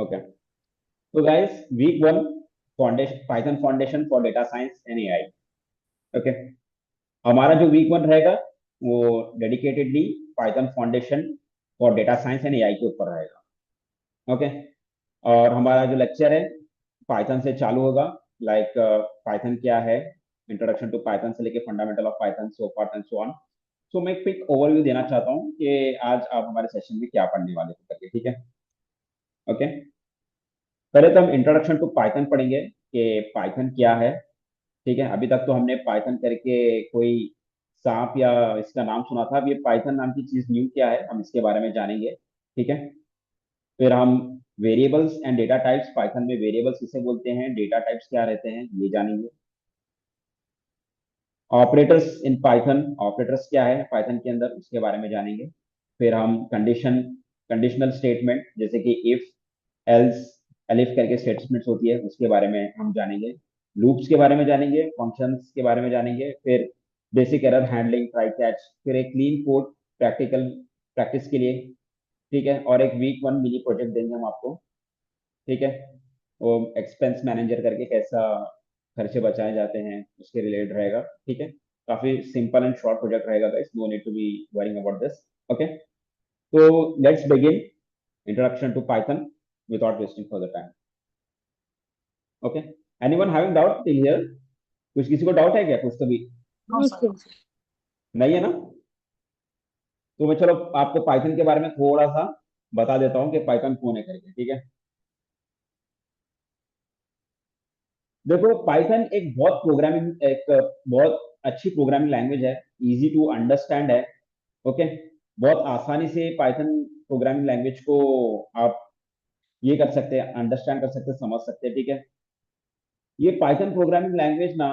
Okay, तो guys week one foundation, Python foundation for data science and AI. Okay, हमारा जो week one रहेगा वो dedicatedly Python foundation for data science and AI के ऊपर रहेगा। ओके, और हमारा जो लेक्चर है पाइथन से चालू होगा। लाइक पाइथन क्या है, इंट्रोडक्शन टू पाइथन से लेके fundamental of Python, so forth and so on. So मैं एक क्विक ओवरव्यू देना चाहता हूँ कि आज आप हमारे सेशन में क्या पढ़ने वाले हो करके, ठीक है। ओके, पहले तो हम इंट्रोडक्शन टू पाइथन पढ़ेंगे कि पाइथन क्या है। ठीक है, अभी तक तो हमने पाइथन करके कोई सांप या इसका नाम सुना था। अब ये पाइथन नाम की चीज न्यू क्या है, हम इसके बारे में जानेंगे। ठीक है, फिर हम variables and data types, Python में वेरिएबल्स किसे बोलते हैं, डेटा टाइप्स क्या रहते हैं, ये जानेंगे। ऑपरेटर्स इन पाइथन, ऑपरेटर्स क्या है पाइथन के अंदर, उसके बारे में जानेंगे। फिर हम कंडीशनल स्टेटमेंट जैसे कि इफ, एल्स, एलिफ करके स्टेटमेंट्स होती है, उसके बारे में हम जानेंगे। लूप्स के बारे में जानेंगे, फंक्शंस के बारे में जानेंगे। फिर basic error handling, try catch, फिर एक क्लीन कोड प्रैक्टिकल प्रैक्टिस के लिए। ठीक है, और एक वीक वन मिनी प्रोजेक्ट देंगे हम आपको। ठीक है, वो एक्सपेंस मैनेजर करके कैसा खर्चे बचाए जाते हैं उसके रिलेटेड रहेगा। ठीक है, काफी सिंपल एंड शॉर्ट प्रोजेक्ट रहेगा guys, no need to be worrying about this. Okay, तो let's begin introduction to Python without wasting further time. Okay, anyone having doubt till here? कुछ किसी को डाउट है क्या कुछ तो भी? No sir. नहीं है ना? तो मैं चलो आपको पाइथन के बारे में थोड़ा सा बता देता हूँ कि पाइथन कौन है करके। ठीक है, देखो पाइथन एक बहुत अच्छी प्रोग्रामिंग लैंग्वेज है, इजी टू अंडरस्टैंड है। ओके, बहुत आसानी से पाइथन प्रोग्रामिंग लैंग्वेज को आप ये कर सकते हैं, अंडरस्टैंड कर सकते हैं, समझ सकते हैं। ठीक है, ये पाइथन प्रोग्रामिंग लैंग्वेज ना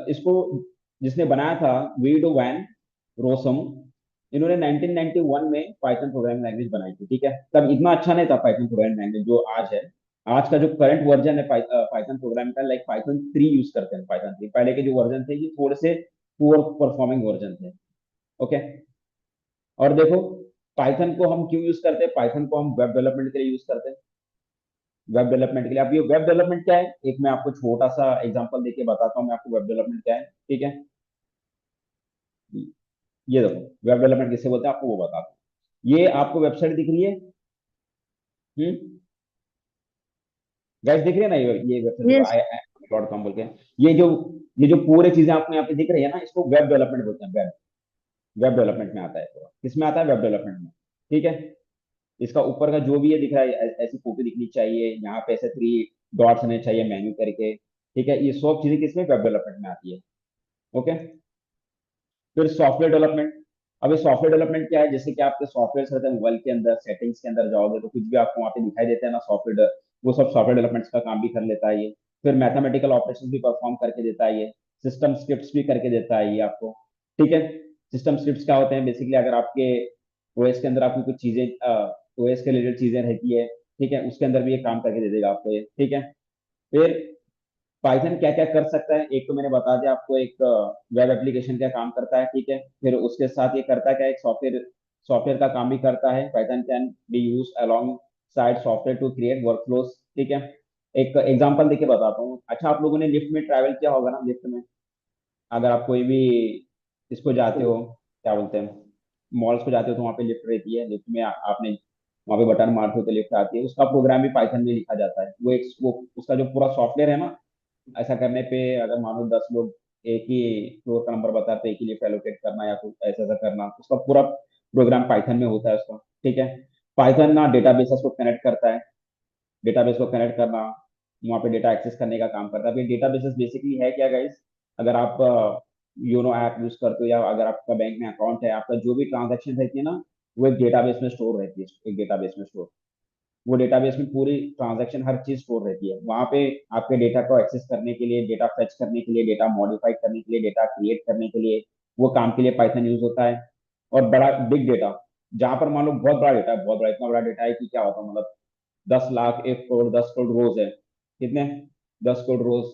इसको जिसने बनाया था वीडो वैन रोसम, इन्होंने 1991 में पाइथन प्रोग्रामिंग लैंग्वेज बनाई थी। ठीक है, तब इतना अच्छा नहीं था पाइथन प्रोग्रामिंग लैंग्वेज जो आज है। आज का जो करंट वर्जन है पाइथन प्रोग्रामिंग का, लाइक पाइथन 3 यूज करते हैं। पाइथन 3 पहले के जो वर्जन थे ये थोड़े से पुअर परफॉर्मिंग वर्जन थे। ओके, और देखो पाइथन को हम क्यों यूज करते हैं, पाइथन को हम वेब डेवलपमेंट के लिए यूज करते हैं। वेब डेवलपमेंट के लिए, अब ये वेब डेवलपमेंट क्या है, एक मैं आपको छोटा सा एग्जांपल देके बताता हूँ मैं आपको वेब डेवलपमेंट क्या है। ठीक है, ये देखो वेब डेवलपमेंट किसे बोलते हैं आपको वो बताता हूँ। ये आपको वेबसाइट दिख रही है? हम्म, गाइस दिख रही है ना, ये वेबसाइट देखो, यस। आई.com बोल के। ये जो ये जो पूरे चीजें आपको यहाँ पे दिख रही है ना, इसको वेब डेवलपमेंट बोलते हैं। वेब वेब डेवलपमेंट में आता है पूरा, किसमें आता है, वेब डेवलपमेंट में। ठीक है, इसका ऊपर का जो भी ये दिख रहा है ऐसी फोटो दिखनी चाहिए, यहाँ पे ऐसे 3 डॉट्स होने चाहिए मेन्यू करके। ठीक है, ये सब चीजें किसमें, वेब डेवलपमेंट में आती है। ओके, फिर सॉफ्टवेयर डेवलपमेंट। अब ये सॉफ्टवेयर डेवलपमेंट क्या है, जैसे कि आपके सॉफ्टवेयर रहते हैं मोबाइल के अंदर, सेटिंग्स के अंदर जाओगे तो कुछ भी आपको वहाँ पे दिखाई देता है ना सॉफ्टवेयर, वो सब सॉफ्टवेयर डेवलपमेंट का काम भी कर लेता है ये। फिर मैथमेटिकल ऑपरेशन भी परफॉर्म करके देता है ये। सिस्टम स्क्रिप्ट्स भी करके देता है ये आपको। ठीक है, सिस्टम स्क्रिप्ट्स क्या होते हैं, बेसिकली अगर आपके ओएस के अंदर आपकी कुछ चीजें, ओएस के रिलेटेड चीजें रहती है, ठीक है, उसके अंदर भी ये काम करके दे देगा आपको ये। ठीक है, फिर पाइथन क्या क्या कर सकता है, एक तो मैंने बता दिया आपको, एक वेब एप्लीकेशन का काम करता है। ठीक है, फिर उसके साथ ये करता है क्या, एक सॉफ्टवेयर सॉफ्टवेयर का काम भी करता है। Python can be use alongside software to create workflows. ठीक है, एक एग्जांपल देके बताता हूँ। अच्छा, आप लोगों ने लिफ्ट में ट्रैवल किया होगा ना, लिफ्ट में अगर आप कोई भी इसको जाते हो, क्या बोलते हैं, मॉल्स को जाते हो तो वहाँ पे लिफ्ट रहती है, लिफ्ट में आपने वहाँ पे बटन मारते हो तो लिफ्ट आती है, उसका प्रोग्राम भी पाइथन में लिखा जाता है। वो उसका जो पूरा सॉफ्टवेयर है ना, ऐसा करने पे अगर मान लो 10 लोग एक ही फ्लोर का नंबर बताते हैं, एक ही लिफ्ट एलोकेट करना या कुछ ऐसा ऐसा करना, उसका पूरा प्रोग्राम पाइथन में होता है उसका। ठीक है, पाइथन ना डेटाबेसेस को कनेक्ट करता है, डेटाबेस को कनेक्ट करना, वहाँ पे डेटा एक्सेस करने का काम करता है। डेटाबेसेस बेसिकली है क्या गाइस, अगर आप योनो ऐप यूज करते हो या अगर आपका बैंक में अकाउंट है, आपका जो भी ट्रांजेक्शन रहती है ना, वो एक डेटाबेस में स्टोर रहती है, एक डेटाबेस में स्टोर। वो डेटाबेस में पूरी ट्रांजैक्शन हर चीज स्टोर रहती है वहां पे। आपके डेटा को एक्सेस करने के लिए, डेटा फेच करने के लिए, डेटा मॉडिफाई करने के लिए, डेटा क्रिएट करने के लिए, वो काम के लिए पाइथन यूज होता है। और बड़ा बिग डेटा, जहां पर मान लो बहुत बड़ा डेटा है, बहुत बड़ा, इतना बड़ा डेटा है कि क्या होता है, मतलब 10 लाख, 1 करोड़, 10 करोड़ रोज है, कितने, 10 करोड़ रोज,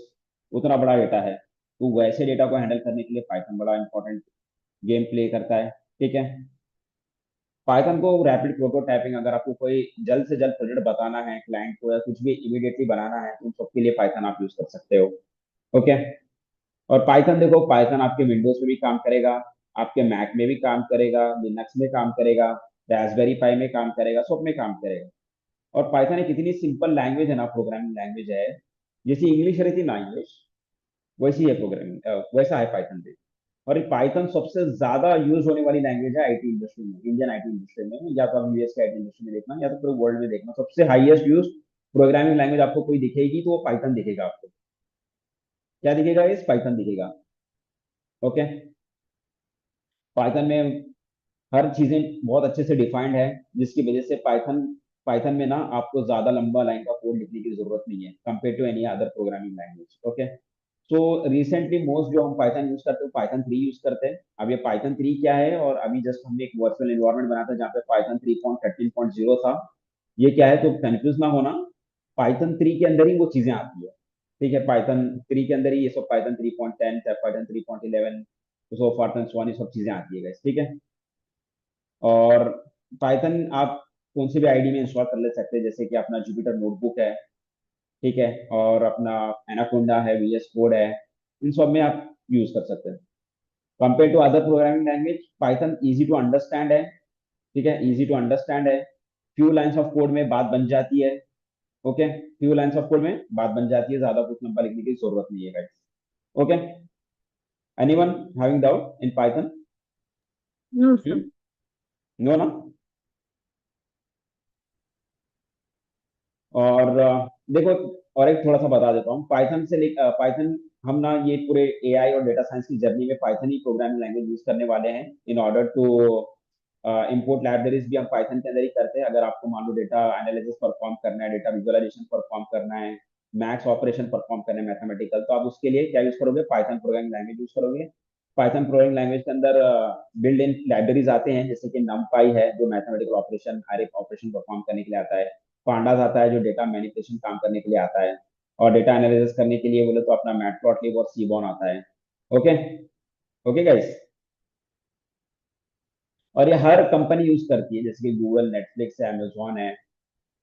उतना बड़ा डेटा है। तो वैसे डेटा को हैंडल करने के लिए पाइथन बड़ा इंपॉर्टेंट गेम प्ले करता है। ठीक है, पाइथन को रैपिड प्रोटोटाइपिंग, अगर आपको कोई जल्द से जल्द प्रोजेक्ट बताना है क्लाइंट को या कुछ भी इमीडिएटली बनाना है तो उन सबके लिए पाइथन आप यूज कर सकते हो। ओके। और पाइथन देखो, पाइथन आपके विंडोज में भी काम करेगा, आपके मैक में भी काम करेगा, लिनक्स में काम करेगा, रास्पबेरी पाई में काम करेगा, सब में काम करेगा। और पाइथन एक इतनी सिंपल लैंग्वेज है ना, प्रोग्रामिंग लैंग्वेज है, जैसी इंग्लिश रहती ना इंग्लिश, वैसी है प्रोग्रामिंग, वैसा है पाइथन भी। और ये पाइथन सबसे ज्यादा यूज होने वाली लैंग्वेज है आईटी इंडस्ट्री में, इंडियन आईटी इंडस्ट्री में, या तो आप यूएस के आईटी इंडस्ट्री में देखना या तो पूरे वर्ल्ड में देखना, सबसे हाईएस्ट यूज प्रोग्रामिंग लैंग्वेज आपको कोई दिखेगी तो वो पाइथन दिखेगा आपको। क्या दिखेगा? इस पाइथन दिखेगा। ओके। पाइथन में हर चीजें बहुत अच्छे से डिफाइंड है, जिसकी वजह से पाइथन पाइथन में ना आपको ज्यादा लंबा लाइन का कोड लिखने की जरूरत नहीं है compare to any other programming language. Okay. So recently most जो हम पाइथन यूज करते हैं पाइथन 3 यूज करते हैं। अब ये पाइथन 3 क्या है, और अभी जस्ट हमने एक वर्चुअल एनवायरनमेंट बनाया था जहाँ पे पाइथन 3.13.0 था। ये क्या है तो कंफ्यूज ना होना, पाइथन 3 के अंदर ही वो चीजें आती है। ठीक है, पाइथन 3 के अंदर ही ये सब पाइथन 3.10 पाइथन 3.11 सो पाइथन सो ये सब चीजें आती है guys, ठीक है। और पाइथन आप कौन सी भी आईडी में इंस्टॉल कर ले सकते हैं, जैसे कि अपना जुपिटर नोटबुक है, ठीक है, और अपना एनाकोंडा है, वीएस कोड है, इन सब में आप यूज कर सकते हैं। Compare to other programming language Python easy to understand है। ठीक है, इजी टू अंडरस्टैंड है। फ्यू लाइंस ऑफ कोड में बात बन जाती है। Okay, few lines of code में बात बन जाती है, ज्यादा कुछ लंबा लिखने की जरूरत नहीं है guys. Okay. Anyone having doubt in Python? No sir. No ना? और देखो, और एक थोड़ा सा बता देता हूँ पाइथन से पाइथन, हम ना ये पूरे एआई और डेटा साइंस की जर्नी में पाइथन ही प्रोग्रामिंग लैंग्वेज यूज करने वाले हैं in order to import libraries भी हम पाइथन के अंदर ही करते हैं। अगर आपको मान लो डेटा एनालिसिस परफॉर्म करना है, डेटा विजुअलाइजेशन परफॉर्म करना है, मैथ्स ऑपरेशन परफॉर्म करना है मैथमेटिकल, तो आप उसके लिए क्या यूज करोगे? पाइथन प्रोग्रामिंग लैंग्वेज यूज करोगे। पाइथन प्रोग्रामिंग लैंग्वेज के अंदर बिल्ड इन लाइब्रेरीज आते हैं, जैसे कि नमपाई है जो मैथमेटिकल ऑपरेशन, हर एक ऑपरेशन परफॉर्म करने के लिए आता है। पांडास आता है जो डेटा मैनिपुलेशन काम करने के लिए आता है। और डेटा एनालिसिस करने के लिए बोले तो अपना मैटप्लॉटलिब और सीबॉन आता है। ओके। Okay guys. और ये हर कंपनी यूज करती है, जैसे कि गूगल, नेटफ्लिक्स है, अमेजोन है।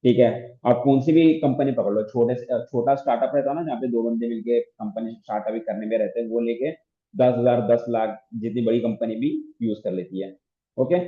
ठीक है। आप कौन सी भी कंपनी पकड़ लो, छोटा स्टार्टअप रहता है ना जहाँ पे दो बंदे मिलके कंपनी स्टार्टअप करने में रहते हैं, वो लेके 10,000 10 लाख जितनी बड़ी कंपनी भी यूज कर लेती है। ओके।